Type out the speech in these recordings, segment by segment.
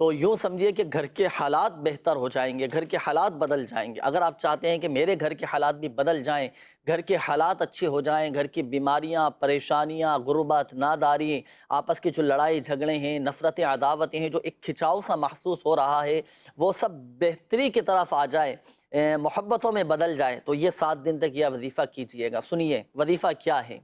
تو یوں سمجھیے کہ گھر کے حالات بہتر ہو جائیں گے، گھر کے حالات بدل جائیں گے۔ اگر آپ چاہتے ہیں کہ میرے گھر کے حالات بھی بدل جائیں، گھر کے حالات اچھے ہو جائیں، گھر کی بیماریاں، پریشانیاں، غربت، ناداری، آپس کی جو لڑائی جھگڑے ہیں، نفرتیں، عداوتیں ہیں، جو ایک کھچاؤ سا محسوس ہو رہا ہے، وہ سب بہتری کی طرف آ جائے، محبتوں میں بدل جائے، تو یہ 7 دن تک یہ وظیفہ کیجئے گا۔ سنیے وظیفہ کیا ہے۔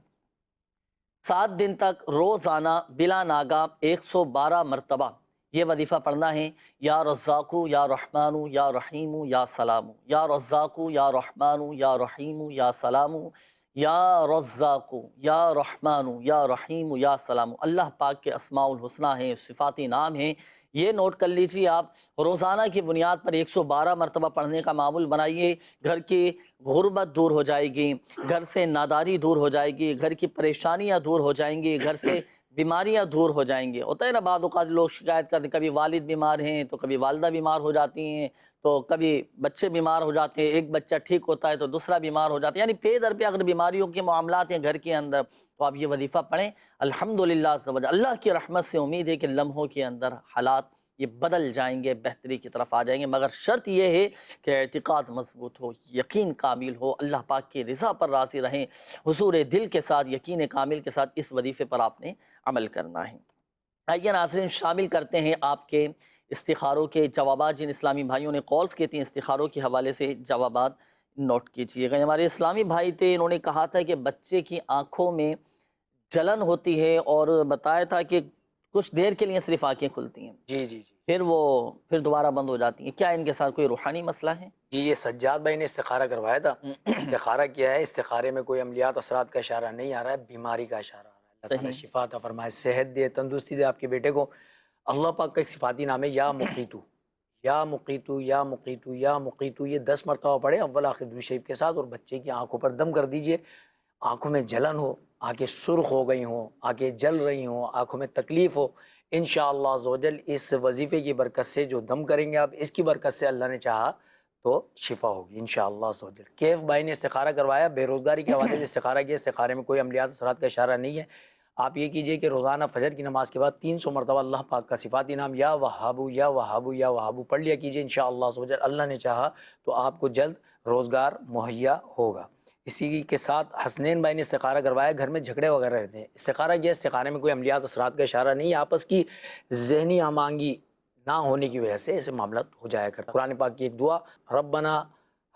7 دن تک روزانہ بلا ناگا 112 مرتبہ یہ وظیفہ پڑھنا ہے۔ یا رزاقو یا رحمانو یا رحیمو یا سلامو، یا رزاقو یا رحمانو یا رحیمو یا سلامو، یا رزاقو یا رحمانو یا رحیمو یا سلامو۔ اللہ پاک کے اسماء الحسنہ ہیں، صفاتی نام ہیں، یہ نوٹ کر لیجیے آپ۔ روزانہ کی بنیاد پر 112 مرتبہ پڑھنے کا معمول بنائیے۔ گھر کی غربت دور ہو جائے گی، گھر سے ناداری دور ہو جائے گی، گھر کی پریشانیاں دور ہو جائیں گی، گھر سے بیماریاں دور ہو جائیں گی۔ ہوتا ہے نا بعض اوقات لوگ شکایت کرتے ہیں، کبھی والد بیمار ہیں تو کبھی والدہ بیمار ہو جاتی ہیں، تو کبھی بچے بیمار ہو جاتے ہیں، ایک بچہ ٹھیک ہوتا ہے تو دوسرا بیمار ہو جاتا ہے، یعنی پے در پہ اگر بیماریوں کے معاملات ہیں گھر کے اندر، تو آپ یہ وظیفہ پڑھیں۔ الحمدللہ عز و جل، اللہ کی رحمت سے امید ہے کہ لمحوں کے اندر حالات یہ بدل جائیں گے، بہتری کی طرف آ جائیں گے، مگر شرط یہ ہے کہ اعتقاد مضبوط ہو، یقین کامل ہو، اللہ پاک کی رضا پر راضی رہیں، حضور دل کے ساتھ، یقین کامل کے ساتھ اس وظیفے پر آپ نے عمل کرنا ہے۔ آئیے ناظرین، شامل کرتے ہیں آپ کے استخاروں کے جوابات۔ جن اسلامی بھائیوں نے کالز کی تھیں استخاروں کے حوالے سے جوابات نوٹ کیجئے گا۔ ہمارے اسلامی بھائی تھے، انہوں نے کہا تھا کہ بچے کی آنکھوں میں جلن ہوتی ہے، اور بتایا تھا کہ کچھ دیر کے لیے صرف آنکھیں کھلتی ہیں، جی پھر دوبارہ بند ہو جاتی ہیں۔ کیا ان کے ساتھ کوئی روحانی مسئلہ ہے؟ جی، یہ سجاد بھائی نے استخارہ کروایا تھا۔ استخارہ کیا ہے، استخارے میں کوئی عملیات اثرات کا اشارہ نہیں آ رہا ہے، بیماری کا اشارہ آ رہا ہے۔ اللہ تعالیٰ شفا عطا فرمائے، صحت دے، تندرستی دے آپ کے بیٹے کو۔ اللہ پاک کا ایک صفاتی نام ہے یا مقیتو، یا مقیتو، یا مقیتو، یا مقیتو، یہ 10 مرتبہ پڑھے اول آخر درود شریف کے ساتھ، اور بچے کی آنکھوں پر دم کر دیجئے۔ آنکھوں میں جلن ہو، آنکھیں سرخ ہو گئی ہوں، آنکھیں جل رہی ہوں، آنکھوں میں تکلیف ہو، انشاءاللہ عز و جل اس وظیفے کی برکت سے جو دم کریں گے آپ، اس کی برکت سے اللہ نے چاہا تو شفا ہوگی انشاءاللہ عز و جل۔ کیف بھائی نے استخارہ کروایا، بے روزگاری کے حوالے سے استخارہ کیا، استخارے میں کوئی عملیات اثرات کا اشارہ نہیں ہے۔ آپ یہ کیجئے کہ روزانہ فجر کی نماز کے بعد 300 مرتبہ اللہ پاک کا صفاتی نام یا وہابو یا وہابو یا وہابو پڑھ لیا کیجئے، انشاءاللہ عز و جل اللہ نے چاہا تو آپ کو جلد روزگار مہیا ہوگا۔ اسی کے ساتھ حسنین بھائی نے استخارہ کروایا، گھر میں جھگڑے وغیرہ رہتے ہیں، استخارہ کیا، استخارے میں کوئی عملیات اثرات کا اشارہ نہیں ہے، آپس کی ذہنی ہم آہنگی نہ ہونے کی وجہ سے ایسے معاملات ہو جایا کرتا۔ قرآن پاک کی ایک دعا، ربنا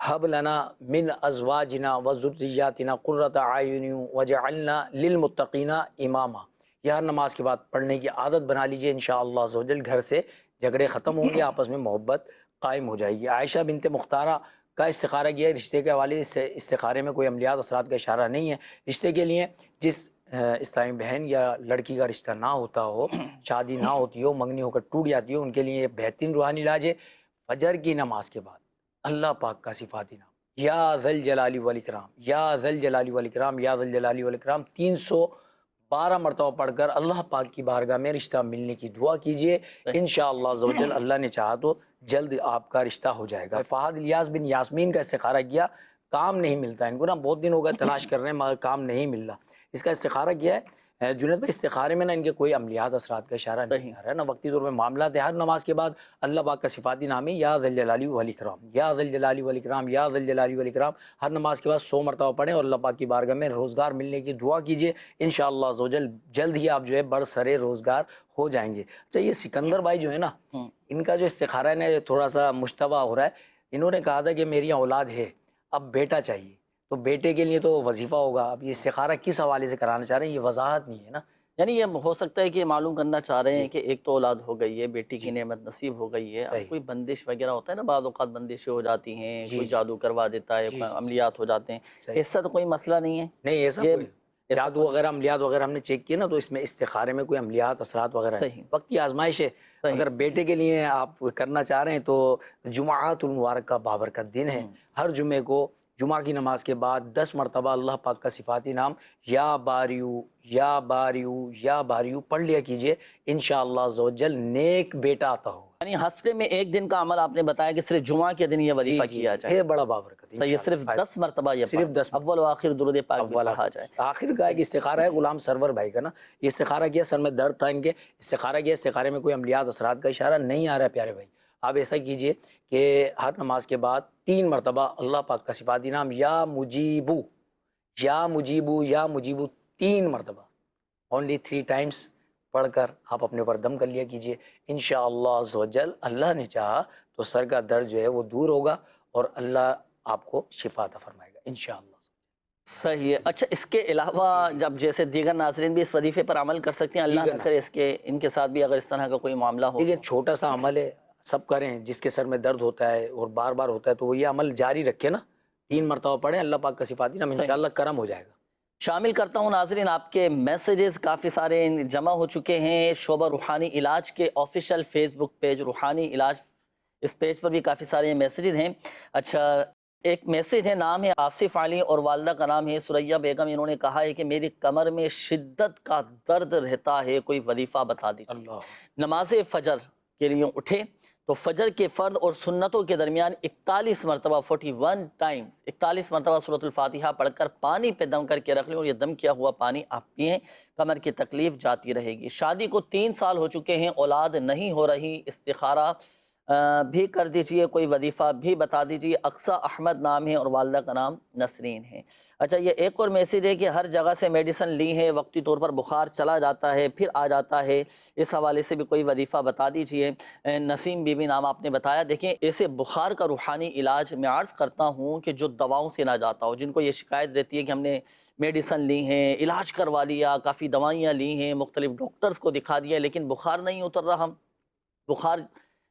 حب لنا من ازواجنا وذریاتنا قرۃ اعین وجعلنا للمتقین اماما، یہ ہر نماز کے بعد پڑھنے کی عادت بنا لیجئے، انشاءاللہ عز و جل گھر سے جھگڑے ختم ہوں گے، آپس میں محبت قائم ہو جائے گی۔ عائشہ بنت مختارہ کا استخارہ کیا، رشتے کے حوالے سے استخارے میں کوئی عملیات اثرات کا اشارہ نہیں ہے۔ رشتے کے لیے جس اسلامی بہن یا لڑکی کا رشتہ نہ ہوتا ہو، شادی نہ ہوتی ہو، منگنی ہو کر ٹوٹ جاتی ہو، ان کے لیے بہترین روحانی علاج ہے فجر کی نماز کے بعد اللہ پاک کا صفاتی نام یا ذل جلال والاکرام، یا ذل جلال والاکرام، یا ذل جلال والاکرام 312 مرتبہ پڑھ کر اللہ پاک کی بارگاہ میں رشتہ ملنے کی دعا کیجئے، انشاءاللہ عز و جل اللہ نے چاہا تو جلد آپ کا رشتہ ہو جائے گا۔ فہد الیاس بن یاسمین کا استخارہ کیا، کام نہیں ملتا ان کو نا، بہت دن ہو گئے تلاش کر رہے ہیں مگر کام نہیں مل رہا۔ اس کا استخارہ کیا ہے، جنید بھائی استخارے میں نا ان کے کوئی عملیات اثرات کا اشارہ نہیں آ رہا ہے نا، وقتی طور پہ معاملات ہے۔ ہر نماز کے بعد اللہ پاک کا صفاتی نام ہے یا ذل جلال والاکرام، یا ذل جلال والاکرام، یا ذل جلال والاکرام، ہر نماز کے بعد 100 مرتبہ پڑھیں اور اللہ پاک کی بارگاہ میں روزگار ملنے کی دعا کیجئے، انشاءاللہ عز و جل جلد ہی آپ جو ہے برسرے روزگار ہو جائیں گے۔ اچھا، یہ سکندر بھائی جو ہے نا، ان کا جو استخارہ ہے نا تھوڑا سا مشتبہ ہو رہا ہے۔ انہوں نے کہا تھا کہ میری اولاد ہے، اب بیٹا چاہیے، تو بیٹے کے لیے تو وظیفہ ہوگا، اب یہ استخارہ کس حوالے سے کرانا چاہ رہے ہیں، یہ وضاحت نہیں ہے نا۔ یعنی یہ ہو سکتا ہے کہ معلوم کرنا چاہ رہے ہیں کہ ایک تو اولاد ہو گئی ہے، بیٹی کی نعمت نصیب ہو گئی ہے، اب کوئی بندش وغیرہ ہوتا ہے نا، بعض اوقات بندشیں ہو جاتی ہیں، کوئی جادو کروا دیتا ہے، عملیات ہو جاتے ہیں، ایسا تو کوئی مسئلہ نہیں ہے؟ نہیں، ایسا کوئی جادو وغیرہ عملیات وغیرہ ہم نے چیک کیا نا، تو اس میں استخارے میں کوئی عملیات اثرات وغیرہ ہے، وقتی آزمائش ہے۔ اگر بیٹے کے لیے آپ کرنا چاہ رہے ہیں تو جمعات المبارک کا بابرکت دن ہے، ہر جمعے کو جمعہ کی نماز کے بعد 10 مرتبہ اللہ پاک کا صفاتی نام یا باریو یا باریو یا باریو پڑھ لیا کیجئے، انشاءاللہ عز و جل نیک بیٹا عطا ہوگا۔ یعنی ہفتے میں ایک دن کا عمل آپ نے بتایا کہ صرف جمعہ کے دن یہ وظیفہ کیا جائے، یہ بڑا بابرکت ہے، یہ صرف 10 مرتبہ یہ صرف 10 اول و آخر درود پاک بھی پڑھا جائے۔ آخر کا ایک استخارہ ہے غلام سرور بھائی کا نا، یہ استخارہ کیا، سر میں درد تھا ان کے، استخارہ کیا، استخارے میں کوئی عملیات اثرات کا اشارہ نہیں آ رہا ہے پیارے بھائی۔ آپ ایسا کیجئے کہ ہر نماز کے بعد 3 مرتبہ اللہ پاک کا صفاتی نام یا مجیبو یا مجیبو یا مجیبو 3 مرتبہ اونلی 3 ٹائمز پڑھ کر آپ اپنے اوپر دم کر لیا کیجئے، انشاءاللہ عز و جل اللہ نے چاہا تو سر کا درد جو ہے وہ دور ہوگا اور اللہ آپ کو شفا عطا فرمائے گا انشاءاللہ۔ صحیح ہے۔ اچھا اس کے علاوہ جب جیسے دیگر ناظرین بھی اس وظیفے پر عمل کر سکتے ہیں، اللہ نہ کرے اس کے ان کے ساتھ بھی اگر اس طرح کا کوئی معاملہ ہو؟ دیکھیں چھوٹا سا عمل ہے، سب کریں، جس کے سر میں درد ہوتا ہے اور بار بار ہوتا ہے تو وہ یہ عمل جاری رکھے نا، 3 مرتبہ پڑھیں، اللہ پاک کا صفاتی نام انشاءاللہ کرم ہو جائے گا۔ شامل کرتا ہوں ناظرین آپ کے میسیجز کافی سارے جمع ہو چکے ہیں شعبہ روحانی علاج کے آفیشیل فیس بک پیج روحانی علاج، اس پیج پر بھی کافی سارے میسیجز ہیں۔ اچھا ایک میسیج ہے، نام ہے آصف علی اور والدہ کا نام ہے سریہ بیگم، انہوں نے کہا ہے کہ میری کمر میں شدت کا درد رہتا ہے، کوئی وظیفہ بتا دیجیے۔ نماز فجر کے لیے اٹھے تو فجر کے فرض اور سنتوں کے درمیان 41 مرتبہ 41 ٹائمز 41 مرتبہ سورۃ الفاتحہ پڑھ کر پانی پہ دم کر کے رکھ لیں اور یہ دم کیا ہوا پانی آپ پئیں، کمر کی تکلیف جاتی رہے گی۔ شادی کو 3 سال ہو چکے ہیں، اولاد نہیں ہو رہی، استخارہ بھی کر دیجئے، کوئی وظیفہ بھی بتا دیجئے۔ اقصی احمد نام ہے اور والدہ کا نام نسرین ہے۔ اچھا یہ ایک اور میسیج ہے کہ ہر جگہ سے میڈیسن لی ہے، وقتی طور پر بخار چلا جاتا ہے پھر آ جاتا ہے، اس حوالے سے بھی کوئی وظیفہ بتا دیجئے۔ نسیم بی بی نام آپ نے بتایا۔ دیکھیں ایسے بخار کا روحانی علاج میں عرض کرتا ہوں کہ جو دواؤں سے نہ جاتا ہو، جن کو یہ شکایت رہتی ہے کہ ہم نے میڈیسن لی ہیں، علاج کروا لیا، کافی دوائیاں لی ہیں، مختلف ڈاکٹرز کو دکھا دیا لیکن بخار نہیں اتر رہا، بخار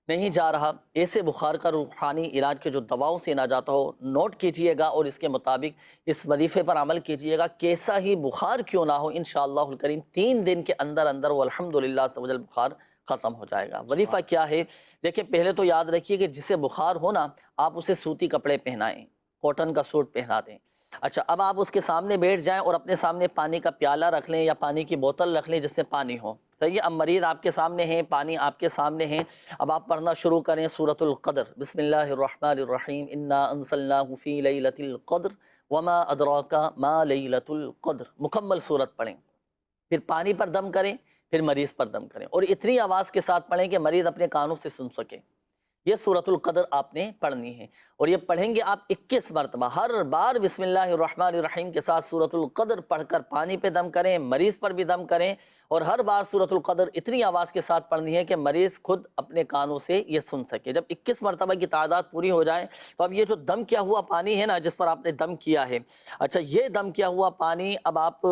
نہیں جا رہا، ایسے بخار کا روحانی علاج کے جو دواؤں سے نہ جاتا ہو، نوٹ کیجئے گا اور اس کے مطابق اس وظیفے پر عمل کیجئے گا، کیسا ہی بخار کیوں نہ ہو انشاءاللہ الکریم 3 دن کے اندر اندر وہ الحمدللہ سے وجل بخار ختم ہو جائے گا۔ وظیفہ کیا ہے؟ دیکھیں پہلے تو یاد رکھیے کہ جسے بخار ہونا آپ اسے سوتی کپڑے پہنائیں، کاٹن کا سوٹ پہنا دیں۔ اچھا اب آپ اس کے سامنے بیٹھ جائیں اور اپنے سامنے پانی کا پیالہ رکھ لیں یا پانی کی بوتل رکھ لیں جس سے پانی ہو، صحیح ہے؟ اب مریض آپ کے سامنے ہیں، پانی آپ کے سامنے ہیں، اب آپ پڑھنا شروع کریں سورۃ القدر، بسم اللہ الرحمن الرحیم، انا انزلناہ فی لیلۃ القدر وما ادراک ما لیلۃ القدر، مکمل سورت پڑھیں، پھر پانی پر دم کریں، پھر مریض پر دم کریں اور اتنی آواز کے ساتھ پڑھیں کہ مریض اپنے کانوں سے سن سکے۔ یہ سورۃ القدر آپ نے پڑھنی ہے اور یہ پڑھیں گے آپ 21 مرتبہ، ہر بار بسم اللہ الرحمن الرحیم کے ساتھ سورۃ القدر پڑھ کر پانی پہ دم کریں، مریض پر بھی دم کریں اور ہر بار سورۃ القدر اتنی آواز کے ساتھ پڑھنی ہے کہ مریض خود اپنے کانوں سے یہ سن سکے۔ جب 21 مرتبہ کی تعداد پوری ہو جائے تو اب یہ جو دم کیا ہوا پانی ہے نا جس پر آپ نے دم کیا ہے، اچھا یہ دم کیا ہوا پانی اب آپ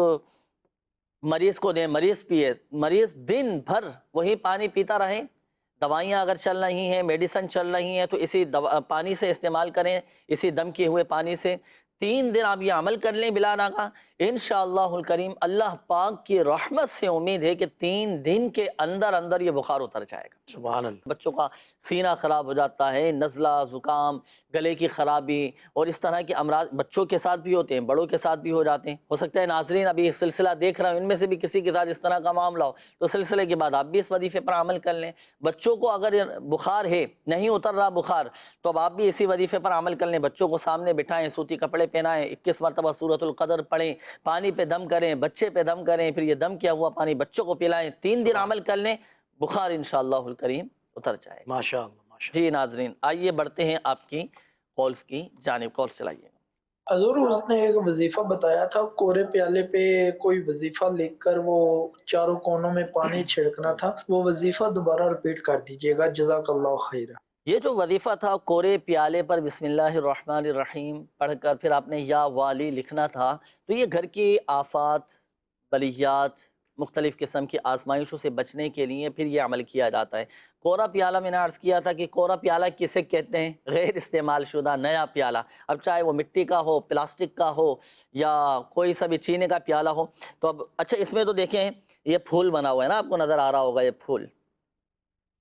مریض کو دیں، مریض پیے، مریض دن بھر وہی پانی پیتا رہے، دوائیاں اگر چل رہی ہیں، میڈیسن چل رہی ہیں تو اسی پانی سے استعمال کریں، اسی دم کیے ہوئے پانی سے 3 دن آپ یہ عمل کر لیں بلا ناغہ، انشاءاللہ الکریم اللہ پاک کی رحمت سے امید ہے کہ 3 دن کے اندر اندر یہ بخار اتر جائے گا۔ سبحان اللہ۔ بچوں کا سینہ خراب ہو جاتا ہے، نزلہ، زکام، گلے کی خرابی اور اس طرح کے امراض بچوں کے ساتھ بھی ہوتے ہیں، بڑوں کے ساتھ بھی ہو جاتے ہیں۔ ہو سکتا ہے ناظرین ابھی سلسلہ دیکھ رہا ہوں ان میں سے بھی کسی کے ساتھ اس طرح کا معاملہ ہو تو سلسلے کے بعد آپ بھی اس وظیفے پر عمل کر لیں۔ بچوں کو اگر بخار ہے، نہیں اتر رہا بخار، تو اب آپ بھی اسی وظیفے پر عمل کر لیں، بچوں کو سامنے بٹھائیں، سوتی کپڑے پہنائیں، 21 مرتبہ سورۃ القدر پڑھیں، پانی پہ دم کریں، بچے پہ دم کریں، پھر یہ دم کیا ہوا پانی بچوں کو پلائیں، 3 دن عمل کر لیں، بخار انشاءاللہ الکریم اتر جائے گا۔ ماشاءاللہ۔ جی ناظرین آئیے بڑھتے ہیں آپ کی کالز کی جانب، کال چلائیے۔ حضور اس نے ایک وظیفہ بتایا تھا، کورے پیالے پہ کوئی وظیفہ لکھ کر وہ چاروں کونوں میں پانی چھڑکنا تھا، وہ وظیفہ دوبارہ ریپیٹ کر دیجئے گا، جزاک اللہ خیر۔ یہ جو وظیفہ تھا کورے پیالے پر بسم اللہ الرحمن الرحیم پڑھ کر پھر آپ نے یا والی لکھنا تھا، تو یہ گھر کی آفات، بلیات، مختلف قسم کی آزمائشوں سے بچنے کے لیے پھر یہ عمل کیا جاتا ہے۔ کورا پیالہ میں نے عرض کیا تھا کہ کورا پیالہ کسے کہتے ہیں؟ غیر استعمال شدہ نیا پیالہ، اب چاہے وہ مٹی کا ہو، پلاسٹک کا ہو یا کوئی سا بھی چینے کا پیالہ ہو۔ تو اب اچھا اس میں تو دیکھیں یہ پھول بنا ہوا ہے نا، آپ کو نظر آ رہا ہوگا یہ پھول،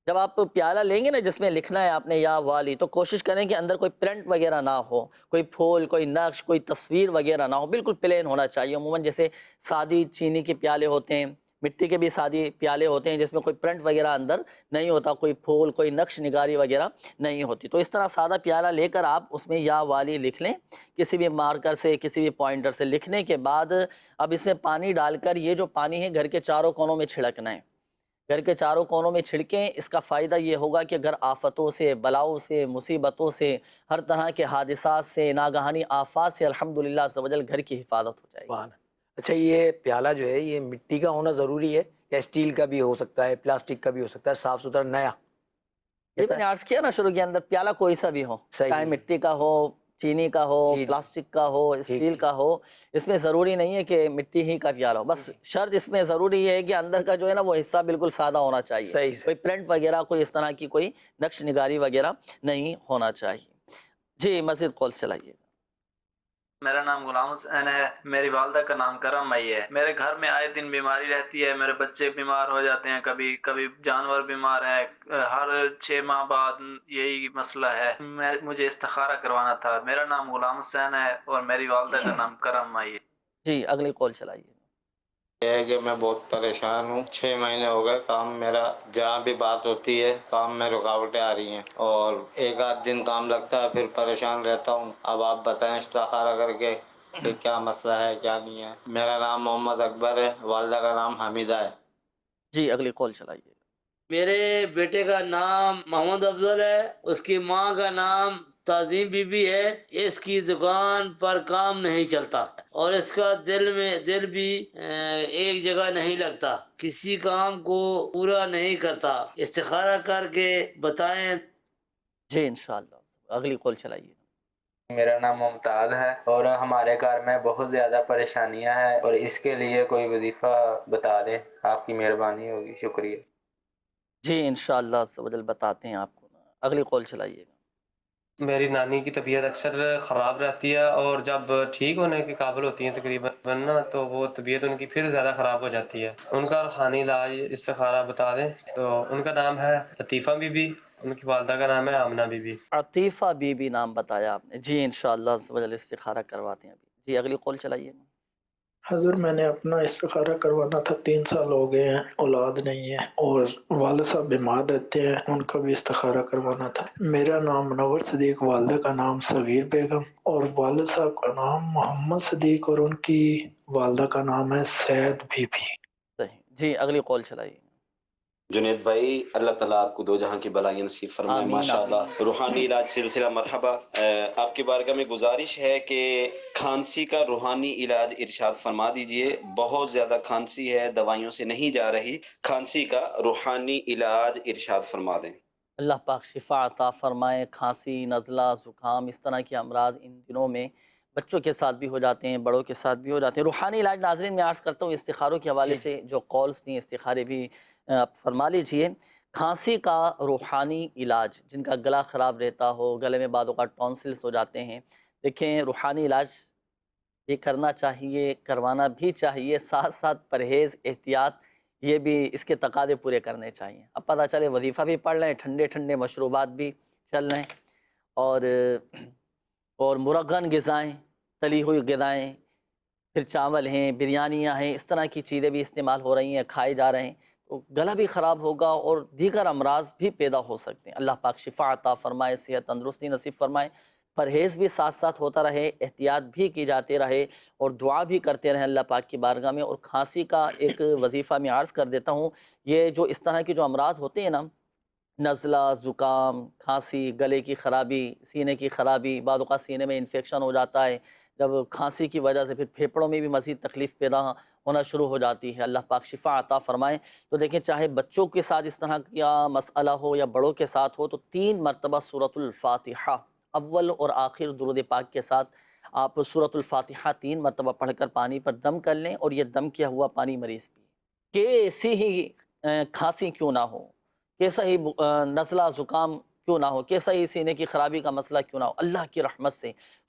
جب آپ پیالہ لیں گے نا جس میں لکھنا ہے آپ نے یا والی، تو کوشش کریں کہ اندر کوئی پرنٹ وغیرہ نہ ہو، کوئی پھول، کوئی نقش، کوئی تصویر وغیرہ نہ ہو، بالکل پلین ہونا چاہیے۔ عموماً جیسے سادی چینی کے پیالے ہوتے ہیں، مٹی کے بھی سادی پیالے ہوتے ہیں جس میں کوئی پرنٹ وغیرہ اندر نہیں ہوتا، کوئی پھول، کوئی نقش نگاری وغیرہ نہیں ہوتی، تو اس طرح سادہ پیالہ لے کر آپ اس میں یا والی لکھ لیں کسی بھی مارکر سے، کسی بھی پوائنٹر سے۔ لکھنے کے بعد اب اس میں پانی ڈال کر یہ جو پانی ہے گھر کے چاروں کونوں میں چھڑکنا ہے، گھر کے چاروں کونوں میں چھڑکیں۔ اس کا فائدہ یہ ہوگا کہ گھر آفتوں سے، بلاؤں سے، مصیبتوں سے، ہر طرح کے حادثات سے، ناگہانی آفات سے الحمدللہ عز و جل گھر کی حفاظت ہو جائے گی۔ اچھا، یہ پیالہ جو ہے یہ مٹی کا ہونا ضروری ہے یا اسٹیل کا بھی ہو سکتا ہے، پلاسٹک کا بھی ہو سکتا ہے، صاف ستھرا نیا؟ یہ میں نے عرض کیا نا شروع کے اندر، پیالہ کوئی سا بھی ہو، چاہے مٹی کا ہو، چینی کا ہو، پلاسٹک کا ہو، اسٹیل کا ہو، اس میں ضروری نہیں ہے کہ مٹی ہی کا پیالہ ہو، بس شرط اس میں ضروری یہ ہے کہ اندر کا جو ہے نا وہ حصہ بالکل سادہ ہونا چاہیے، کوئی پرنٹ وغیرہ، کوئی اس طرح کی کوئی نقش نگاری وغیرہ نہیں ہونا چاہیے۔ جی مزید کال چلائیے۔ میرا نام غلام حسین ہے، میری والدہ کا نام کرم مئی ہے۔ میرے گھر میں آئے دن بیماری رہتی ہے، میرے بچے بیمار ہو جاتے ہیں، کبھی کبھی جانور بیمار ہیں، ہر 6 ماہ بعد یہی مسئلہ ہے۔ مجھے استخارہ کروانا تھا۔ میرا نام غلام حسین ہے اور میری والدہ کا نام کرم مئی ہے۔ جی اگلی کال چلائیے۔ یہ ہے کہ میں بہت پریشان ہوں، 6 مہینے ہو گئے، کام میرا جہاں بھی بات ہوتی ہے کام میں رکاوٹیں آ رہی ہیں اور ایک آدھ دن کام لگتا ہے پھر پریشان رہتا ہوں۔ اب آپ بتائیں استخارہ کر کے کہ کیا مسئلہ ہے کیا نہیں ہے۔ میرا نام محمد اکبر ہے، والدہ کا نام حمیدہ ہے۔ جی اگلی کال چلائیے۔ میرے بیٹے کا نام محمد افضل ہے، اس کی ماں کا نام تعظیم بی بی ہے۔ اس کی دکان پر کام نہیں چلتا اور اس کا دل بھی ایک جگہ نہیں لگتا، کسی کام کو پورا نہیں کرتا۔ استخارہ کر کے بتائیں۔ جی انشاءاللہ اگلی کال چلائیے۔ میرا نام ممتاز ہے اور ہمارے گھر میں بہت زیادہ پریشانیاں ہیں اور اس کے لیے کوئی وظیفہ بتا دیں، آپ کی مہربانی ہوگی، شکریہ۔ جی انشاءاللہ عز و جل بتاتے ہیں آپ کو۔ اگلی کال چلائیے گا۔ میری نانی کی طبیعت اکثر خراب رہتی ہے اور جب ٹھیک ہونے کے قابل ہوتی ہیں تقریباً نا تو وہ طبیعت ان کی پھر زیادہ خراب ہو جاتی ہے۔ ان کا روحانی علاج استخارہ بتا دیں۔ تو ان کا نام ہے لطیفہ بی بی، ان کی والدہ کا نام ہے آمنہ بی بی۔ عطیفہ بی بی نام بتایا آپ نے۔ جی انشاءاللہ عز و جل استخارہ کرواتے ہیں ابھی۔ جی اگلی کال چلائیے۔ حضور میں نے اپنا استخارہ کروانا تھا، 3 سال ہو گئے ہیں، اولاد نہیں ہے اور والد صاحب بیمار رہتے ہیں، ان کا بھی استخارہ کروانا تھا۔ میرا نام منور صدیق، والدہ کا نام صغیر بیگم اور والد صاحب کا نام محمد صدیق اور ان کی والدہ کا نام ہے سید بی بی۔ صحیح۔ جی اگلی کال چلائیے۔ جنید بھائی، اللہ تعالیٰ آپ کو دو جہاں کی بلائیں نصیب فرمائے، ماشاءاللہ۔ روحانی علاج سلسلہ مرحبا۔ آپ کی بارگاہ میں گزارش ہے کہ کھانسی کا روحانی علاج ارشاد فرما دیجئے۔ بہت زیادہ کھانسی ہے، دوائیوں سے نہیں جا رہی، کھانسی کا روحانی علاج ارشاد فرما دیں۔ اللہ پاک شفا عطا فرمائے۔ کھانسی، نزلہ، زکام، اس طرح کے امراض ان دنوں میں بچوں کے ساتھ بھی ہو جاتے ہیں، بڑوں کے ساتھ بھی ہو جاتے ہیں۔ روحانی علاج ناظرین میں عرض کرتا ہوں، استخاروں کے حوالے سے جو کالز تھیں، استخارے بھی آپ فرما لیجئے۔ کھانسی کا روحانی علاج، جن کا گلا خراب رہتا ہو، گلے میں بعض اوقات ٹونسلز ہو جاتے ہیں، دیکھیں روحانی علاج یہ کرنا چاہیے، کروانا بھی چاہیے، ساتھ ساتھ پرہیز، احتیاط یہ بھی اس کے تقاضے پورے کرنے چاہیے۔ اب پتہ چلے وظیفہ بھی پڑھ لیں، ٹھنڈے ٹھنڈے مشروبات بھی چل رہے ہیں اور مرغن غذائیں، تلی ہوئی غذائیں، پھر چاول ہیں، بریانیاں ہیں، اس طرح کی چیزیں بھی استعمال ہو رہی ہیں، کھائے جا رہے ہیں، تو گلا بھی خراب ہوگا اور دیگر امراض بھی پیدا ہو سکتے ہیں۔ اللہ پاک شفا عطا فرمائے، صحت تندرستی نصیب فرمائے۔ پرہیز بھی ساتھ ساتھ ہوتا رہے، احتیاط بھی کی جاتے رہے اور دعا بھی کرتے رہیں اللہ پاک کی بارگاہ میں۔ اور کھانسی کا ایک وظیفہ میں عرض کر دیتا ہوں، یہ جو اس طرح کے جو امراض ہوتے ہیں نا، نزلہ، زکام، کھانسی، گلے کی خرابی، سینے کی خرابی، بعض اوقات سینے میں انفیکشن ہو جاتا ہے، جب کھانسی کی وجہ سے پھر پھیپھڑوں میں بھی مزید تکلیف پیدا ہونا شروع ہو جاتی ہے۔ اللہ پاک شفا عطا فرمائے۔ تو دیکھیں چاہے بچوں کے ساتھ اس طرح کا مسئلہ ہو یا بڑوں کے ساتھ ہو، تو 3 مرتبہ سورۃ الفاتحہ اول اور آخر درود پاک کے ساتھ آپ سورۃ الفاتحہ 3 مرتبہ پڑھ کر پانی پر دم کر لیں اور یہ دم کیا ہوا پانی مریض پیے، کیسی ہی کھانسی کیوں نہ ہو، کیسا ہی نزلہ زکام کیوں نہ ہو، کیسا ہی سینے کی خرابی کا مسئلہ کیوں نہ ہو، اللہ کی رحمت سے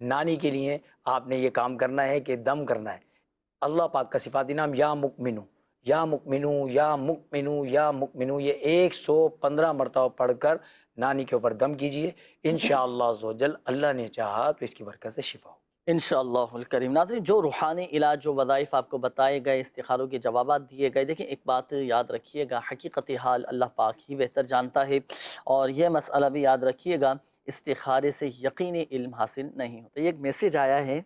نانی کے لیے آپ نے یہ کام کرنا ہے کہ دم کرنا ہے۔ اللہ پاک کا صفاتی نام یا مؤمنو، یا مؤمنو، یا مؤمنو، یا مؤمنو، یہ 115 مرتبہ پڑھ کر نانی کے اوپر دم کیجئے، انشاءاللہ عزوجل اللہ نے چاہا تو اس کی برکت سے شفا ہو انشاءاللہ الکریم۔ ناظرین، جو روحانی علاج، جو وظائف آپ کو بتائے گئے، استخاروں کے جوابات دیے گئے، دیکھیں ایک بات یاد رکھیے گا، حقیقت حال اللہ پاک ہی بہتر جانتا ہے، اور یہ مسئلہ بھی یاد رکھیے گا، استخارے سے یقینی علم حاصل نہیں ہوتا۔ یہ ایک میسیج آیا ہے،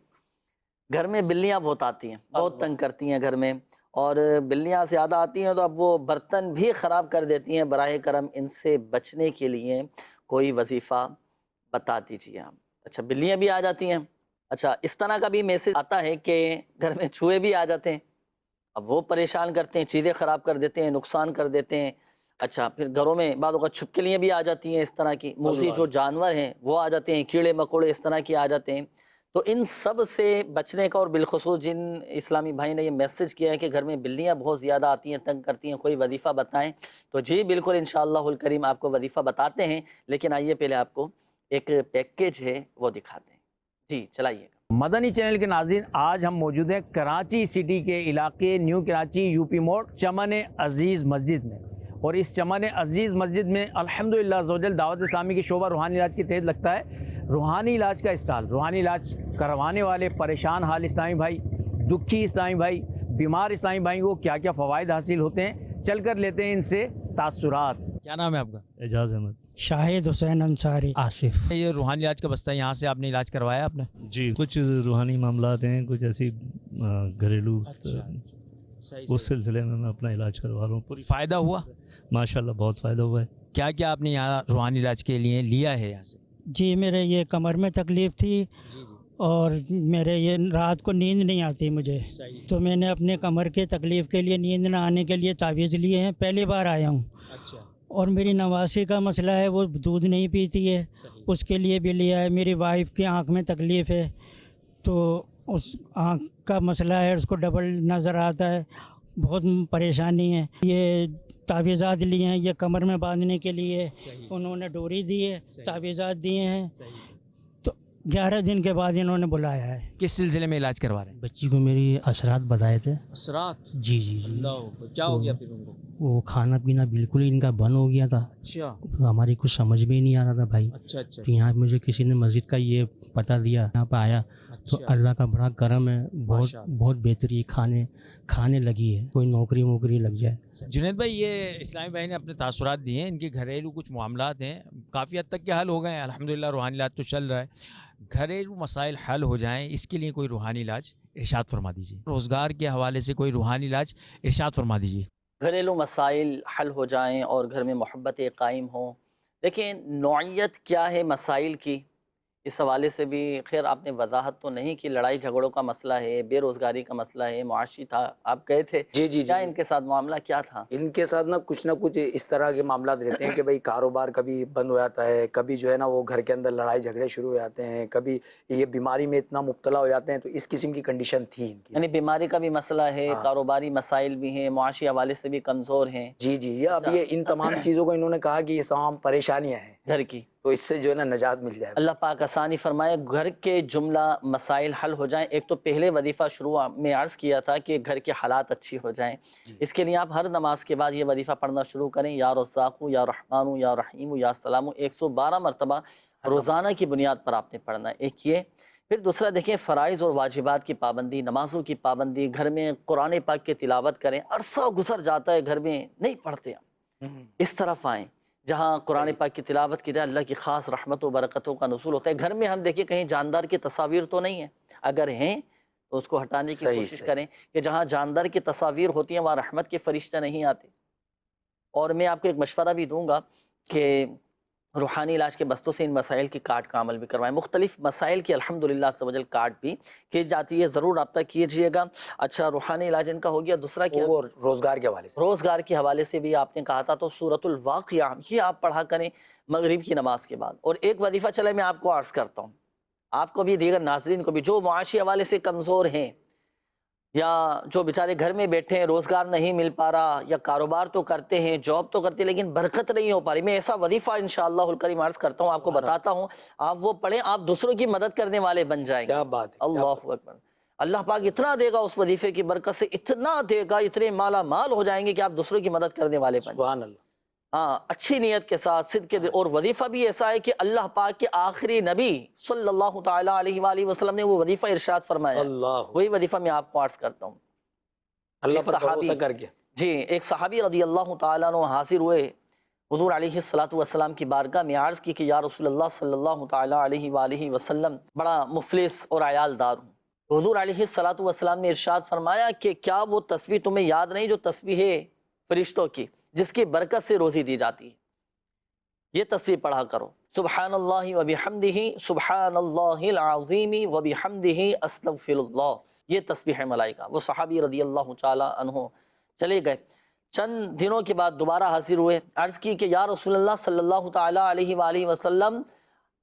گھر میں بلیاں بہت آتی ہیں، بہت تنگ کرتی ہیں گھر میں، اور بلیاں زیادہ آتی ہیں تو اب وہ برتن بھی خراب کر دیتی ہیں، براہ کرم ان سے بچنے کے لیے کوئی وظیفہ بتا دیجیے آپ۔ اچھا، بلیاں بھی آ جاتی ہیں، اچھا اس طرح کا بھی میسج آتا ہے کہ گھر میں چوہے بھی آ جاتے ہیں، اب وہ پریشان کرتے ہیں، چیزیں خراب کر دیتے ہیں، نقصان کر دیتے ہیں۔ اچھا پھر گھروں میں بعض اوقات چھپکلیاں بھی آ جاتی ہیں، اس طرح کی موذی جو جانور ہیں وہ آ جاتے ہیں، کیڑے مکوڑے اس طرح کے آ جاتے ہیں۔ تو ان سب سے بچنے کا، اور بالخصوص جن اسلامی بھائی نے یہ میسج کیا ہے کہ گھر میں بلیاں بہت زیادہ آتی ہیں، تنگ کرتی ہیں، کوئی وظیفہ بتائیں، تو جی بالکل انشاءاللہ الکریم آپ کو وظیفہ بتاتے ہیں، لیکن آئیے پہلے آپ کو ایک پیکیج ہے وہ دکھاتے ہیں۔ جی چلائیے گا۔ مدنی چینل کے ناظرین، آج ہم موجود ہیں کراچی سٹی کے علاقے نیو کراچی یو پی موڑ چمن عزیز مسجد میں، اور اس چمن عزیز مسجد میں الحمدللہ عزوجل دعوت اسلامی کی شعبہ روحانی علاج کے تحت لگتا ہے روحانی علاج کا اسٹال۔ روحانی علاج کروانے والے پریشان حال اسلامی بھائی، دکھی اسلامی بھائی، بیمار اسلامی بھائی کو کیا کیا فوائد حاصل ہوتے ہیں، چل کر لیتے ہیں ان سے تاثرات۔ کیا نام ہے آپ کا؟ اعجاز احمد۔ شاہد حسین انصاری آصف۔ یہ روحانی علاج کا بستہ ہے، یہاں سے آپ نے علاج کروایا آپ نے؟ جی، کچھ روحانی معاملات ہیں، کچھ ایسی گھریلو، اس سلسلے میں اپنا علاج کروا رہا ہوں۔ پوری فائدہ ہوا؟ ماشاءاللہ بہت فائدہ ہوا ہے۔ کیا کیا آپ نے یہاں روحانی علاج کے لیے لیا ہے یہاں سے؟ جی، میرے یہ کمر میں تکلیف تھی، اور میرے یہ رات کو نیند نہیں آتی مجھے، تو میں نے اپنے کمر کے تکلیف کے لیے، نیند نہ آنے کے لیے تعویذ لیے ہیں، پہلی بار آیا ہوں۔ اور میری نواسی کا مسئلہ ہے، وہ دودھ نہیں پیتی ہے، اس کے لیے بھی لیا ہے۔ میری وائف کی آنکھ میں تکلیف ہے، تو اس آنکھ کا مسئلہ ہے، اس کو ڈبل نظر آتا ہے، بہت پریشانی ہے۔ یہ تعویذات لیے ہیں، یہ کمر میں باندھنے کے لیے انہوں نے ڈوری دی ہے، تعویذات دیے ہیں، تو 11 دن کے بعد انہوں نے بلایا ہے۔ کس سلسلے میں علاج کروا رہے ہیں؟ بچی کو میری اثرات بتائے تھے۔ اثرات؟ جی جی جی۔ کیا ہو گیا پھر ان کو؟ وہ کھانا پینا بالکل ان کا بند ہو گیا تھا۔ اچھا۔ ہماری کچھ سمجھ میں ہی نہیں آ رہا تھا بھائی۔ اچھا اچھا۔ تو یہاں مجھے کسی نے مسجد کا یہ پتہ دیا، یہاں پہ آیا تو اللہ کا بڑا کرم ہے، بہت بہتری کھانے لگی ہے، کوئی نوکری ووکری لگ جائے۔ جنید بھائی، یہ اسلامی بھائی نے اپنے تاثرات دیے ہیں، ان کے گھریلو کچھ معاملات ہیں، کافی حد تک کے حل ہو گئے ہیں الحمدللہ، روحانی علاج تو چل رہا ہے۔ گھریلو مسائل حل ہو جائیں، اس کے لیے کوئی روحانی علاج ارشاد فرما دیجیے۔ روزگار کے حوالے سے کوئی روحانی علاج ارشاد فرما دیجیے۔ گھریلو مسائل حل ہو جائیں اور گھر میں محبتیں قائم ہوں۔ دیکھیں نوعیت کیا ہے مسائل کی، اس حوالے سے بھی خیر آپ نے وضاحت تو نہیں کی، لڑائی جھگڑوں کا مسئلہ ہے، بے روزگاری کا مسئلہ ہے، معاشی تھا، آپ گئے تھے جی جی کیا ان کے ساتھ معاملہ کیا تھا؟ ان کے ساتھ نہ کچھ اس طرح کے معاملات رہتے ہیں کہ بھئی کاروبار کبھی بند ہو جاتا ہے، کبھی جو ہے نا وہ گھر کے اندر لڑائی جھگڑے شروع ہو جاتے ہیں، کبھی یہ بیماری میں اتنا مبتلا ہو جاتے ہیں، تو اس قسم کی کنڈیشن تھی ان کی۔ یعنی بیماری کا بھی مسئلہ ہے، کاروباری مسائل بھی ہیں، معاشی حوالے سے بھی کمزور ہیں۔ جی جی، یہ اب یہ ان تمام چیزوں کو انہوں نے کہا کہ یہ تمام پریشانیاں ہیں گھر کی، تو اس سے جو ہے نا نجات مل جائے۔ اللہ پاک آسانی فرمائے، گھر کے جملہ مسائل حل ہو جائیں۔ ایک تو پہلے وظیفہ شروع میں عرض کیا تھا کہ گھر کے حالات اچھی ہو جائیں، اس کے لیے آپ ہر نماز کے بعد یہ وظیفہ پڑھنا شروع کریں، یا رزاق یا رحمان یا رحیم یا سلام، 112 مرتبہ روزانہ کی بنیاد پر آپ نے پڑھنا ہے۔ ایک یہ، پھر دوسرا دیکھیں فرائض اور واجبات کی پابندی، نمازوں کی پابندی، گھر میں قرآن پاک کی تلاوت کریں، عرصہ گزر جاتا ہے گھر میں نہیں پڑھتے ہم، اس طرف آئیں جہاں قرآن پاک کی تلاوت کی جائے، اللہ کی خاص رحمت و برکتوں کا نزول ہوتا ہے۔ گھر میں ہم دیکھیں کہیں جاندار کی تصاویر تو نہیں ہیں، اگر ہیں تو اس کو ہٹانے کی کوشش کریں، کہ جہاں جاندار کی تصاویر ہوتی ہیں وہاں رحمت کے فرشتہ نہیں آتے۔ اور میں آپ کو ایک مشورہ بھی دوں گا کہ روحانی علاج کے بستوں سے ان مسائل کی کارڈ کا عمل بھی کروائیں، مختلف مسائل کی الحمدللہ عز و جل کارڈ بھی کی جاتی ہے، ضرور رابطہ کیجئے گا۔ اچھا روحانی علاج ان کا ہو گیا، دوسرا کیا؟ روزگار کے حوالے سے، روزگار کے حوالے سے بھی آپ نے کہا تھا تو سورۃ الواقعہ یہ آپ پڑھا کریں مغرب کی نماز کے بعد۔ اور ایک وظیفہ چلے میں آپ کو عرض کرتا ہوں، آپ کو بھی دیگر ناظرین کو بھی جو معاشی حوالے سے کمزور ہیں، یا جو بیچارے گھر میں بیٹھے ہیں، روزگار نہیں مل پا رہا، یا کاروبار تو کرتے ہیں، جاب تو کرتے ہیں، لیکن برکت نہیں ہو پا رہی، میں ایسا وظیفہ انشاءاللہ الکریم عرض کرتا ہوں، آپ کو بتاتا ہوں، آپ وہ پڑھیں، آپ دوسروں کی مدد کرنے والے بن جائیں گے۔ کیا بات ہے، اللہ اکبر۔ اللہ پاک اتنا دے گا اس وظیفے کی برکت سے، اتنا دے گا، اتنے مالا مال ہو جائیں گے کہ آپ دوسروں کی مدد کرنے والے بن جائیں۔ سبحان اللہ۔ ہاں، اچھی نیت کے ساتھ، صدق کے، اور وظیفہ بھی ایسا ہے کہ اللہ پاک کے آخری نبی صلی اللہ تعالیٰ علیہ وآلہ وسلم نے وہ وظیفہ ارشاد فرمایا، وہی وظیفہ میں آپ کو عرض کرتا ہوں۔ اللہ پر بھروسہ کر کے جی، ایک صحابی رضی اللہ تعالیٰ عنہ حاضر ہوئے حضور علیہ الصلوۃ کی بارگاہ میں، عرض کی کہ یا رسول اللہ صلی اللہ تعالیٰ علیہ وآلہ وسلم، بڑا مفلس اور عیال دار ہوں۔ حضور علیہ الصلوۃ نے ارشاد فرمایا کہ کیا وہ تسبیح تمہیں یاد نہیں جو تسبیح ہے فرشتوں کی، جس کی برکت سے روزی دی جاتی ہے؟ یہ تسبیح پڑھا کرو، سبحان اللہ وبحمدہ، سبحان اللہ العظیم وبحمدہ، استغفر اللہ۔ یہ تسبیح ہے ملائکہ۔ وہ صحابی رضی اللہ تعالی عنہ چلے گئے، چند دنوں کے بعد دوبارہ حاضر ہوئے، عرض کی کہ یا رسول اللہ صلی اللہ تعالی علیہ وآلہ وسلم،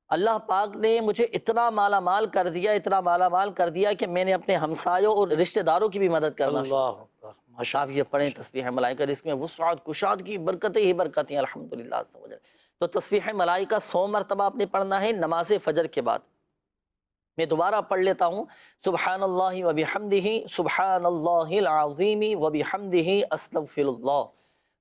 اللہ پاک نے مجھے اتنا مالا مال کر دیا، اتنا مالا مال کر دیا کہ میں نے اپنے ہمسایوں اور رشتہ داروں کی بھی مدد کرنا شروع۔ آپ یہ پڑھیں تسبیح ملائکہ، رزق میں وسعت، کشادگی، برکتیں ہی برکتیں الحمدللہ عز و جل۔ تو تسبیح ملائکہ 100 مرتبہ آپ نے پڑھنا ہے نماز فجر کے بعد۔ میں دوبارہ پڑھ لیتا ہوں، سبحان اللہ وبحمدہ، سبحان اللہ العظیم وبحمدہ، استغفر اللہ۔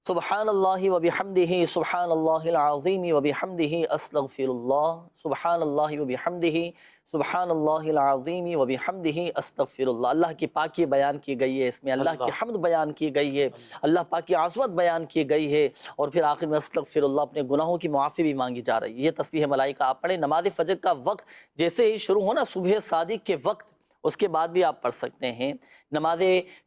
سبحان اللہ وبحمدہ، سبحان اللہ العظیم وبحمدہ، استغفر اللہ۔ سبحان اللہ وبحمدہ، سبحان اللہ العظیم وبحمدہ، استغفر اللہ۔ اللہ کی پاکی بیان کی گئی ہے اس میں، اللہ کی حمد بیان کی گئی ہے، اللہ پاک کی عظمت بیان کی گئی ہے، اور پھر آخر میں استغفر اللہ، اپنے گناہوں کی معافی بھی مانگی جا رہی ہے۔ یہ تسبیح ملائکہ آپ پڑھیں۔ نماز فجر کا وقت جیسے ہی شروع ہونا، صبح صادق کے وقت، اس کے بعد بھی آپ پڑھ سکتے ہیں، نماز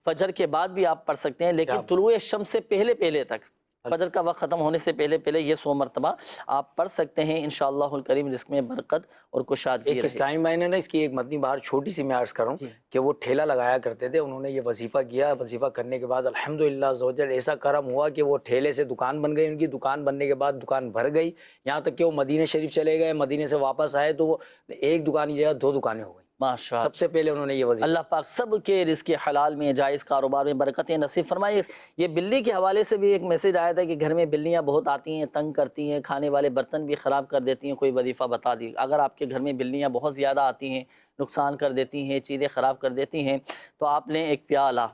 فجر کے بعد بھی آپ پڑھ سکتے ہیں، لیکن طلوع شمس سے پہلے تک، فجر کا وقت ختم ہونے سے پہلے یہ 100 مرتبہ آپ پڑھ سکتے ہیں، انشاءاللہ الکریم رزق میں برکت اور کشادگی ایک اسلامی بھائی نے نا اس کی ایک مدنی بہار چھوٹی سی میں عرض کر رہا ہوں کہ وہ ٹھیلا لگایا کرتے تھے، انہوں نے یہ وظیفہ کیا، وظیفہ کرنے کے بعد الحمدللہ عز و جل ایسا کرم ہوا کہ وہ ٹھیلے سے دکان بن گئی، ان کی دکان بننے کے بعد دکان بھر گئی، یہاں تک کہ وہ مدینہ شریف چلے گئے، مدینے سے واپس آئے تو وہ ایک دکان کی جگہ 2 دکانیں ہو گئی۔ ماشاءاللہ، سب سے پہلے انہوں نے یہ وظیفہ۔ اللہ پاک سب کے رزق حلال میں، جائز کاروبار میں برکتیں نصیب فرمائے۔ یہ بلی کے حوالے سے بھی ایک میسج آیا تھا کہ گھر میں بلیاں بہت آتی ہیں، تنگ کرتی ہیں، کھانے والے برتن بھی خراب کر دیتی ہیں، کوئی وظیفہ بتا دی۔ اگر آپ کے گھر میں بلیاں بہت زیادہ آتی ہیں، نقصان کر دیتی ہیں، چیزیں خراب کر دیتی ہیں، تو آپ لیں ایک پیالہ،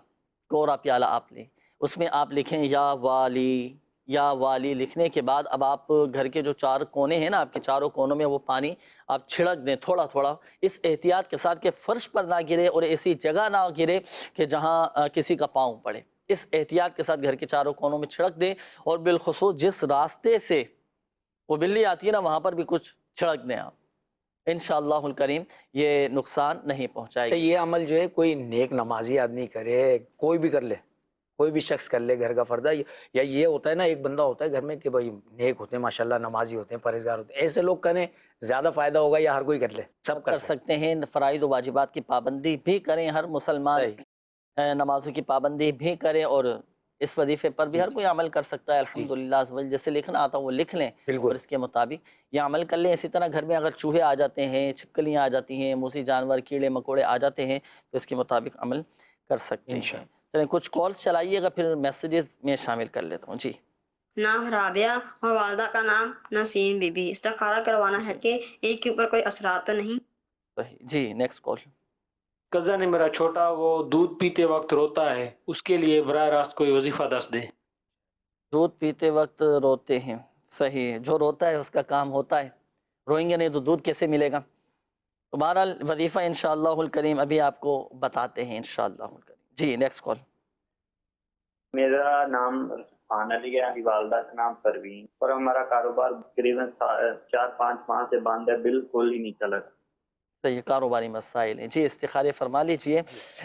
کوڑا پیالہ آپ لیں، اس میں آپ لکھیں یا والی، یا والی لکھنے کے بعد اب آپ گھر کے جو 4 کونے ہیں نا، آپ کے چاروں کونوں میں وہ پانی آپ چھڑک دیں تھوڑا تھوڑا، اس احتیاط کے ساتھ کہ فرش پر نہ گرے اور ایسی جگہ نہ گرے کہ جہاں کسی کا پاؤں پڑے۔ اس احتیاط کے ساتھ گھر کے چاروں کونوں میں چھڑک دیں، اور بالخصوص جس راستے سے وہ بلی آتی ہے نا، وہاں پر بھی کچھ چھڑک دیں آپ، انشاءاللہ الکریم یہ نقصان نہیں پہنچائے گا۔ یہ عمل جو ہے کوئی نیک نمازی آدمی کرے، کوئی بھی کر لے، کوئی بھی شخص کر لے گھر کا فردہ، یا یہ ہوتا ہے نا ایک بندہ ہوتا ہے گھر میں کہ بھائی نیک ہوتے ہیں ماشاءاللہ، نمازی ہوتے ہیں، پرہیزگار ہوتے ہیں، ایسے لوگ کریں زیادہ فائدہ ہوگا، یا ہر کوئی کر لے؟ سب کر سکتے ہیں۔ فرائض و واجبات کی پابندی بھی کریں، ہر مسلمان نمازوں کی پابندی بھی کریں، اور اس وظیفے پر بھی ہر کوئی عمل کر سکتا ہے الحمدللہ۔ جیسے لکھنا آتا وہ لکھ لیں اور اس کے مطابق یہ عمل کر لیں۔ اسی طرح گھر میں اگر چوہے آ جاتے ہیں، چھپکلیاں آ جاتی ہیں، موسی جانور، کیڑے مکوڑے آ جاتے ہیں، تو اس کے مطابق عمل کر سکتے ہیں۔ چلیں کچھ کالز چلائیے گا، پھر میسیجز میں شامل کر لیتا ہوں۔ جی، نام رابعہ اور والدہ کا نام نسیم بی بی۔ استخارہ کروانا ہے کہ عید کے اوپر کوئی اثرات تو نہیں؟ صحیح جی، نیکسٹ کال۔ کزن ہے میرا چھوٹا، وہ دودھ پیتے وقت روتا ہے، اس کے لیے براہ راست کوئی وظیفہ دس دے۔ دودھ پیتے وقت روتے ہیں، صحیح ہے، جو روتا ہے اس کا کام ہوتا ہے، روئیں گے نہیں تو دودھ کیسے ملے گا؟ تو بہرحال وظیفہ انشاءاللہ الکریم ابھی آپ کو بتاتے ہیں انشاءاللہ الکریم۔ جی، نیکسٹ کال۔ میرا نام عثمان علی ہے، والدہ کا نام پروین، اور ہمارا کاروبار تقریباً 4-5 ماہ سے بند ہے، بالکل ہی نہیں چلا۔ یہ کاروباری مسائل ہیں۔ جی، استخارے فرما لیجئے۔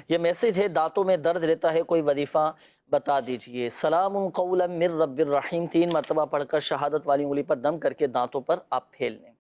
یہ میسج ہے، دانتوں میں درد رہتا ہے، کوئی وظیفہ بتا دیجئے۔ سلام قولا من رب الرحیم 3 مرتبہ پڑھ کر شہادت والی انگلی پر دم کر کے دانتوں پر آپ پھیل لیں،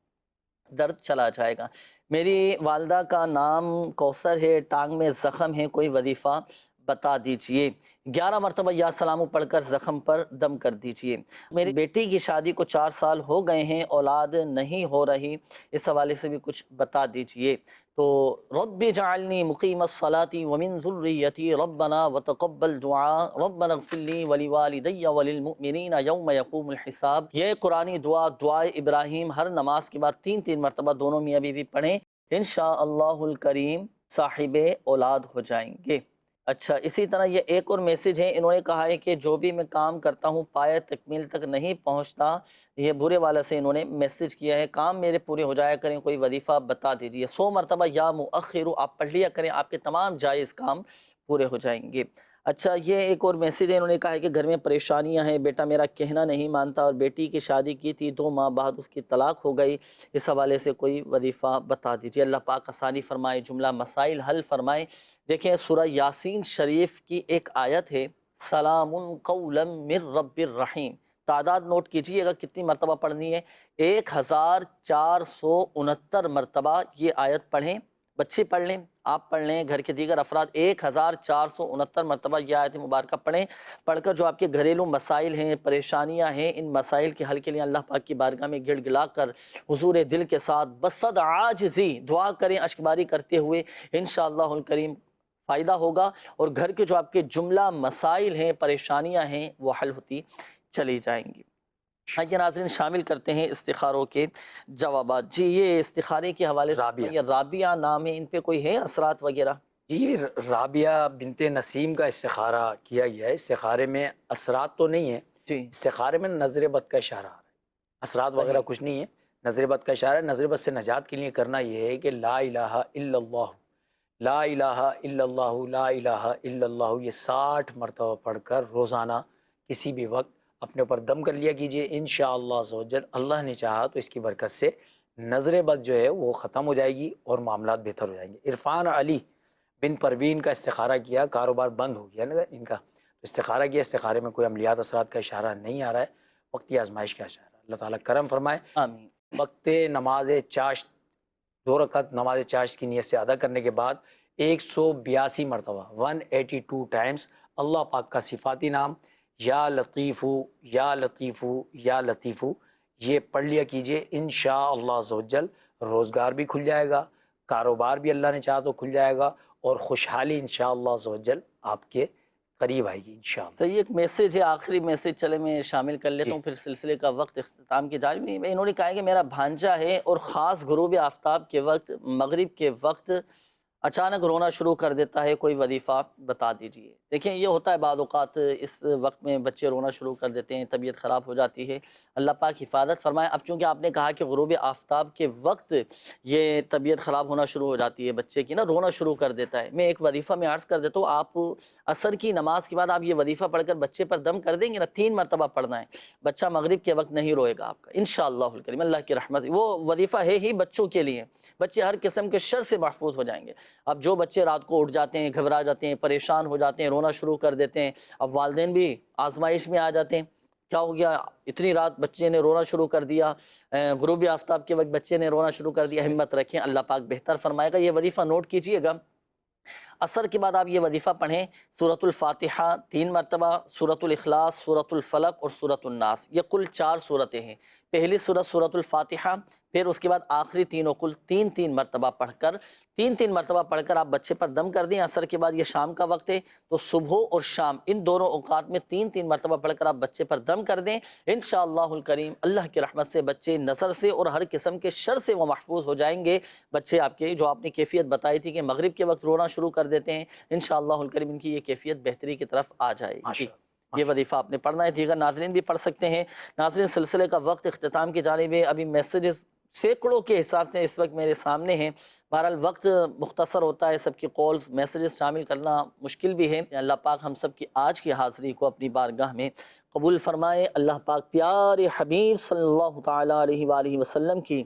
درد چلا جائے گا۔ میری والدہ کا نام کوثر ہے، ٹانگ میں زخم ہے، کوئی وظیفہ بتا دیجئے۔ 11 مرتبہ یا سلام پڑھ کر زخم پر دم کر دیجئے۔ میری بیٹی کی شادی کو 4 سال ہو گئے ہیں، اولاد نہیں ہو رہی، اس حوالے سے بھی کچھ بتا دیجئے۔ تو رب جعلنی مقیم الصلاۃ ومن ذریتی ربنا وتقبل دعا ربنا اغفر لی ولوالدی وللمؤمنین یوم یقوم الحساب. یہ قرآنی دعا دعائے ابراہیم ہر نماز کے بعد 3 مرتبہ دونوں میاں بیوی پڑھیں، انشاءاللہ الکریم صاحب اولاد ہو جائیں گے. اچھا، اسی طرح یہ ایک اور میسیج ہے، انہوں نے کہا ہے کہ جو بھی میں کام کرتا ہوں پایہ تکمیل تک نہیں پہنچتا. یہ برے والا سے انہوں نے میسیج کیا ہے، کام میرے پورے ہو جایا کریں، کوئی وظیفہ بتا دیجیے. 100 مرتبہ یا مؤخر آپ پڑھ لیا کریں، آپ کے تمام جائز کام پورے ہو جائیں گے. اچھا، یہ ایک اور میسیج ہے، انہوں نے کہا ہے کہ گھر میں پریشانیاں ہیں، بیٹا میرا کہنا نہیں مانتا اور بیٹی کی شادی کی تھی 2 ماہ بعد اس کی طلاق ہو گئی، اس حوالے سے کوئی وظیفہ بتا دیجیے. اللہ پاک آسانی فرمائے، جملہ مسائل حل فرمائے. دیکھیں سورہ یاسین شریف کی ایک آیت ہے، سلام قولا من رب الرحیم. تعداد نوٹ کیجیے گا کتنی مرتبہ پڑھنی ہے، 1469 مرتبہ یہ آیت پڑھیں. بچے پڑھ لیں، آپ پڑھ لیں، گھر کے دیگر افراد 1469 مرتبہ یہ آیت مبارکہ پڑھیں. پڑھ کر جو آپ کے گھریلو مسائل ہیں، پریشانیاں ہیں، ان مسائل کے حل کے لیے اللہ پاک کی بارگاہ میں گڑ گڑا کر حضور دل کے ساتھ بصد عاجزی دعا کریں، اشکباری کرتے ہوئے. انشاءاللہ الکریم فائدہ ہوگا اور گھر کے جو آپ کے جملہ مسائل ہیں، پریشانیاں ہیں، وہ حل ہوتی چلی جائیں گی. آئیے ناظرین شامل کرتے ہیں استخاروں کے جوابات. جی یہ استخارے کے حوالے سے یہ رابعہ نام ہے، ان پہ کوئی ہے اثرات وغیرہ؟ جی یہ رابعہ بنت نسیم کا استخارہ کیا گیا ہے. استخارے میں اثرات تو نہیں ہے، استخارے میں نظر بد کا اشارہ آ رہا ہے، اثرات وغیرہ کچھ نہیں ہے، نظر بد کا اشارہ ہے. نظر بد سے نجات کے لیے کرنا یہ ہے کہ لا الہ الا اللہ، لا الہ الا اللہ، لا الہ الا اللہ، یہ 60 مرتبہ پڑھ کر روزانہ کسی بھی وقت اپنے اوپر دم کر لیا کیجئے. انشاءاللہ عزوجل اللہ نے چاہا تو اس کی برکت سے نظر بد جو ہے وہ ختم ہو جائے گی اور معاملات بہتر ہو جائیں گے. عرفان علی بن پروین کا استخارہ کیا، کاروبار بند ہو گیا نا ان کا، استخارہ کیا، استخارے میں کوئی عملیات اثرات کا اشارہ نہیں آ رہا ہے، وقتی آزمائش کا اشارہ. اللہ تعالیٰ کرم فرمائے. آمین. وقت نماز چاشت 2 رکعت نماز چاشت کی نیت سے ادا کرنے کے بعد 182 مرتبہ 182 ٹائمز اللہ پاک کا صفاتی نام یا لطیفو یا لطیفو یا لطیفو یہ پڑھ لیا کیجئے. انشاءاللہ عزوجل روزگار بھی کھل جائے گا، کاروبار بھی اللہ نے چاہا تو کھل جائے گا اور خوشحالی انشاءاللہ عزوجل آپ کے قریب آئے گی انشاءاللہ. صحیح، ایک میسیج ہے، آخری میسیج چلے میں شامل کر لیتا ہوں، پھر سلسلے کا وقت اختتام کی جانب. انہوں نے کہا ہے کہ میرا بھانجا ہے اور خاص غروب آفتاب کے وقت، مغرب کے وقت اچانک رونا شروع کر دیتا ہے، کوئی وظیفہ بتا دیجیے. دیکھیں یہ ہوتا ہے بعض اوقات اس وقت میں بچے رونا شروع کر دیتے ہیں، طبیعت خراب ہو جاتی ہے، اللہ پاک حفاظت فرمائے. اب چونکہ آپ نے کہا کہ غروب آفتاب کے وقت یہ طبیعت خراب ہونا شروع ہو جاتی ہے بچے کی نا، رونا شروع کر دیتا ہے. میں ایک وظیفہ میں عرض کر دیتا ہوں، آپ عصر کی نماز کے بعد آپ یہ وظیفہ پڑھ کر بچے پر دم کر دیں گے نا، 3 مرتبہ پڑھنا ہے، بچہ مغرب کے وقت نہیں روئے گا آپ کا انشاءاللہ الکریم. اللہ کی رحمت، وہ وظیفہ ہے ہی بچوں کے لیے، بچے ہر قسم کے شر سے محفوظ ہو جائیں گے. اب جو بچے رات کو اٹھ جاتے ہیں، گھبرا جاتے ہیں، پریشان ہو جاتے ہیں، رونا شروع کر دیتے ہیں، اب والدین بھی آزمائش میں آ جاتے ہیں، کیا ہو گیا اتنی رات بچے نے رونا شروع کر دیا، غروب آفتاب کے وقت بچے نے رونا شروع کر دیا. ہمت رکھیں، اللہ پاک بہتر فرمائے گا. یہ وظیفہ نوٹ کیجئے گا. عصر کے بعد آپ یہ وظیفہ پڑھیں، سورۃ الفاتحہ 3 مرتبہ، سورۃ الاخلاص، سورۃ الفلق اور سورۃ الناس. یہ کل 4 سورتیں ہیں. پہلی سورت سورۃ الفاتحہ، پھر اس کے بعد آخری تینوں کل 3 مرتبہ پڑھ کر 3 مرتبہ پڑھ کر آپ بچے پر دم کر دیں. عصر کے بعد یہ شام کا وقت ہے تو صبح اور شام ان دونوں اوقات میں 3 مرتبہ پڑھ کر آپ بچے پر دم کر دیں. انشاءاللہ الکریم اللہ کی رحمت سے بچے نظر سے اور ہر قسم کے شر سے وہ محفوظ ہو جائیں گے. بچے آپ کے جو آپ نے کیفیت بتائی تھی کہ مغرب کے وقت رونا شروع کر دیتے ہیں، انشاءاللہ الکریم ان کی یہ کیفیت بہتری کی طرف آ جائے گی. یہ وظیفہ آپ نے پڑھنا ہے، دیگر ناظرین بھی پڑھ سکتے ہیں. ناظرین سلسلے کا وقت اختتام کی جانب ہے. ابھی میسیجز سینکڑوں کے حساب سے اس وقت میرے سامنے ہیں. بہرحال وقت مختصر ہوتا ہے، سب کی کالز میسیجز شامل کرنا مشکل بھی ہے. اللہ پاک ہم سب کی آج کی حاضری کو اپنی بارگاہ میں قبول فرمائے. اللہ پاک پیارے حبیب صلی اللہ تعالیٰ علیہ وآلہ وسلم کی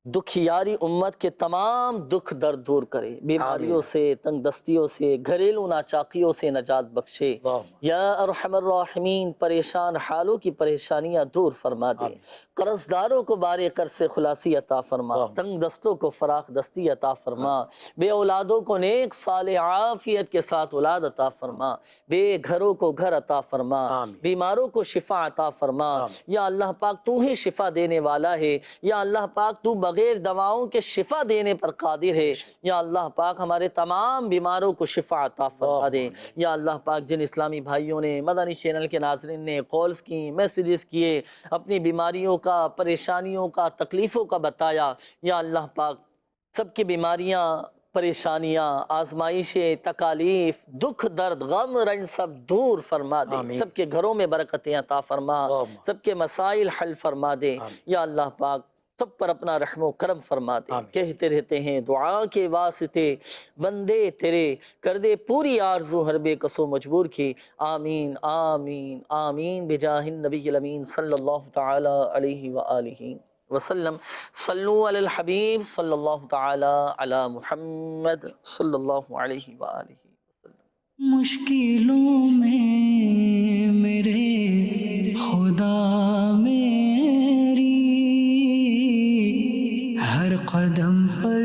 دکھیاری امت کے تمام دکھ درد دور کرے، بیماریوں سے، تنگ دستیوں سے، گھریلو ناچاقیوں سے نجات بخشے. یا ارحم الراحمین پریشان حالوں کی پریشانیاں دور فرما دے، قرض داروں کو بارے قرض سے خلاصی عطا فرما، تنگ دستوں کو فراخ دستی عطا فرما، بے اولادوں کو نیک صالح عافیت کے ساتھ اولاد عطا فرما، بے گھروں کو گھر عطا فرما، بیماروں کو شفا عطا فرما. یا اللہ پاک تو ہی شفا دینے والا ہے. یا اللہ پاک تو بغیر دواؤں کے شفا دینے پر قادر ہے۔ یا اللہ پاک ہمارے تمام بیماروں کو شفا عطا فرما دے۔ یا اللہ پاک جن اسلامی بھائیوں نے، مدنی چینل کے ناظرین نے کالز کی، میسیجز کیے، اپنی بیماریوں کا، پریشانیوں کا، تکلیفوں کا بتایا، یا اللہ پاک سب کی بیماریاں، پریشانیاں، آزمائشیں، تکالیف، دکھ، درد، غم، رنج سب دور فرما دے۔ سب کے گھروں میں برکتیں عطا فرما، سب کے مسائل حل فرما دے۔ یا اللہ پاک سب پر اپنا رحم و کرم فرما دے۔ کہتے رہتے ہیں دعا کے واسطے بندے تیرے، کر دے پوری آرزو ہر بے کس و مجبور کی۔ آمین آمین آمین بجاہ النبی الامین صلی اللہ تعالی علیہ وآلہ وسلم۔ صلو علی الحبیب صلی اللہ تعالی علی محمد صلی اللہ علیہ وآلہ وسلم۔ مشکلوں میں میرے خدا میری ہر قدم پر